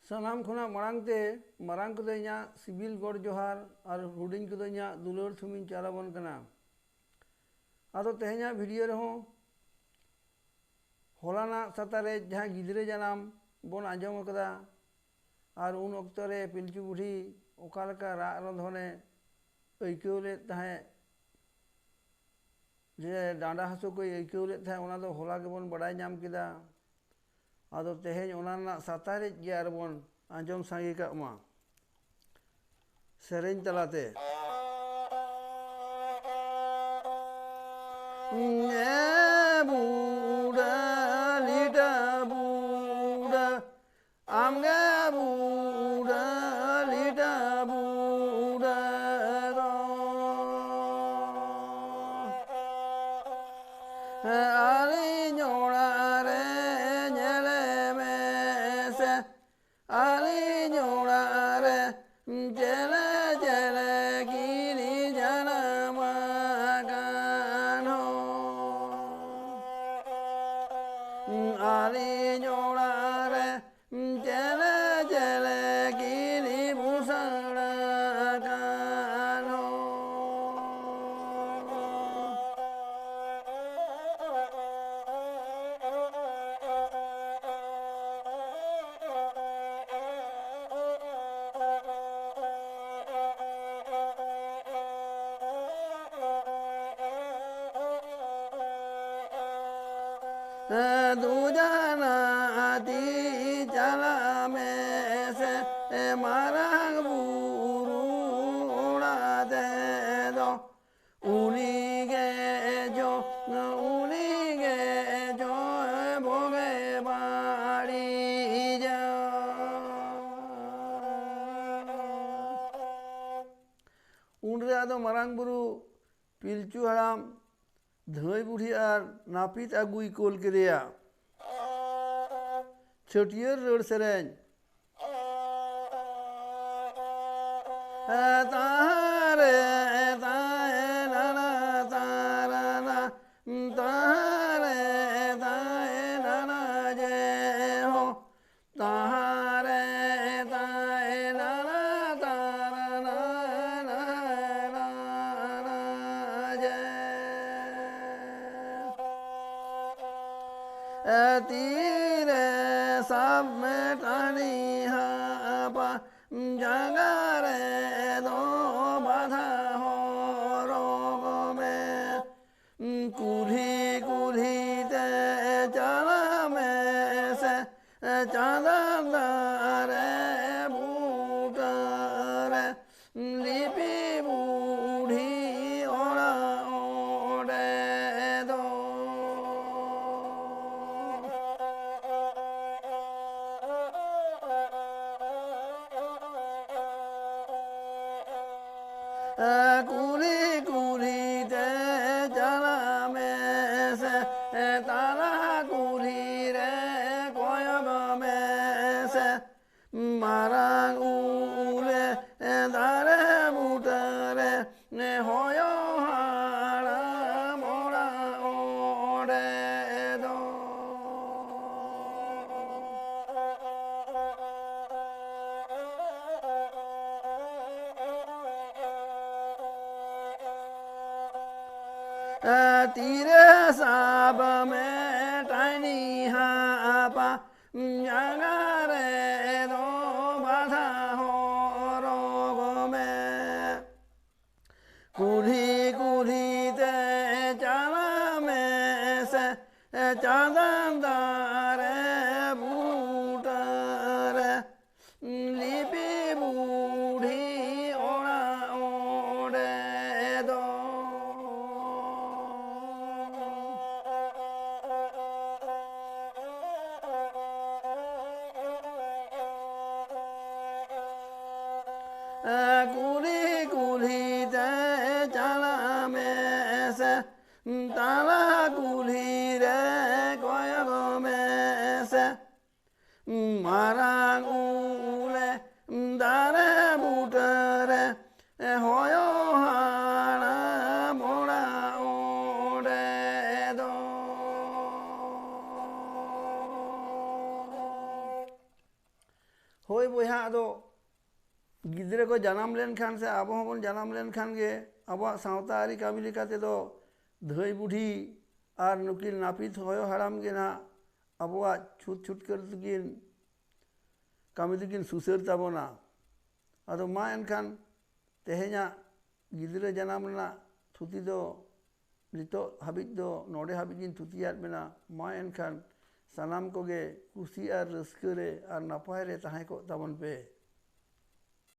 सानाम खुना मांगते मारंग को इना सिबिल गड़ जोहार और हुडिंग को इना दुलर थुमिन चालाबन कना आदो तेहना वीडियो रहो होलाना सतारे जहाँ गिदरे जानाम बन आंजम कदा और उन अक्तरे पिलचू बुढ़ी ओकालका राग रंधने अइकौले तहे जे डांडा हासु को अइकौले तहे ओना दो होला के बन बड़ाई नाम किदा आदो तेहेन ओना सतारे जे आरबन आंजम सांगे कामा सेरेन तलाते बुड़ा लिटा बुड़ा आमगे बुड़ा लिटा बुड़ा आली जोड़ा रे झले में से आली जोड़ा रे झले झले गिरी जनम गानो आली जोड़ा रे झले झले गिरी भूषण गानो दूजना दी चला में से मारंग बुरू उड़ा दे दो उनी गे जो भोगे बाड़ी जा उनरे आदो मारंग बुरू पिलचू हराम धई बुढ़ी और नापित आगुई कोल के दिया छटियर रोड सेरेन तारे ताए नाना ताराना तारे ताए नाना जे हो तारे ताए नाना ताराना नाना जे तीरे सब में टानी हापा जगारे दो बाधा हो रोग में कुल्ही कुल्ही ते चला में से चांदारे बूटरे लिपि बूढ़ी ओड़ा ओढ़े दो कुली कुली ते चला में से तारा कुली रे कोयग में से मारंग उले दारे बूटरे होयो हाड़ा मोड़ा ओढ़े दो तीरे साब में टाइनी हापा जगारे दो बाधा हो रोग में कुल्ही कुल्ही ते चला में से चांदारे बूटरे लिपि बूढ़ी ओड़ा ओढ़े दो कुली कुली ते चला में से ताला कुली रे कोयग में से मारंग उले दारे बूटरे होयो हाड़ा मोड़ा ओढ़े दो ᱦᱳᱭ ᱵᱚᱭᱦᱟ ᱟᱫᱚ ᱜᱤᱫᱽᱨᱟᱹ ᱠᱚ ᱡᱟᱱᱟᱢ ᱞᱮᱱᱠᱷᱟᱱ ᱥᱮ ᱟᱵᱚ ᱦᱚᱸᱵᱚᱱ ᱡᱟᱱᱟᱢ ᱞᱮᱱᱠᱷᱟन ᱜᱮ ᱟᱵᱚᱣᱟᱜ ᱥᱟᱶᱛᱟ ᱟᱹᱨᱤ ᱠᱟᱹᱢᱤ ᱞᱮᱠᱟ ᱛᱮᱫᱚ ᱫᱷᱟᱹᱭ ᱵᱩᱰᱷᱤ ᱟᱨ ᱱᱩᱠᱤᱱ ᱱᱟᱹᱯᱤᱛ ᱦᱚᱭᱚ ᱦᱟᱲᱟᱢ ᱜᱮ ᱱᱟᱦᱟᱜ ᱟᱵᱚᱣᱟᱜ ᱪᱷᱩᱸᱛ ᱪᱷᱩᱴᱠᱟᱹᱨ ᱛᱮᱠᱤᱱ ᱠᱟᱹᱢᱤ ᱫᱚᱠᱤᱱ ᱥᱩᱥᱟᱹᱨ ᱛᱟᱵᱚᱱᱟ ᱟᱫᱚ ᱢᱟ ᱮᱱᱠᱷᱟᱱ ᱛᱮᱦᱮᱧᱟᱜ ᱜᱤᱫᱽᱨᱟᱹ ᱡᱟᱱᱟᱢ ᱨᱮᱱᱟᱜ ᱛᱷᱩᱛᱤ ᱫᱚ ᱱᱤᱛᱚᱜ ᱦᱟᱹᱵᱤᱡ ᱫᱚ ᱱᱚᱰᱮ ᱦᱟᱹᱵᱤᱡ ᱜᱤᱧ ᱛᱷᱩᱛᱤᱭᱟᱫ ᱵᱮᱱᱟ ᱢᱟ ᱮᱱᱠᱷᱟन ᱥᱟᱱᱟᱢ ᱠᱚᱜᱮ ᱠᱩᱥᱤ ᱟᱨ ᱨᱟᱹᱥᱠᱟᱹ ᱨᱮ ᱟᱨ ᱱᱟᱯᱟᱭ ᱨᱮ ᱛᱟᱦᱮᱸ ᱠᱚᱜ ᱛᱟᱵᱚᱱ ᱯᱮ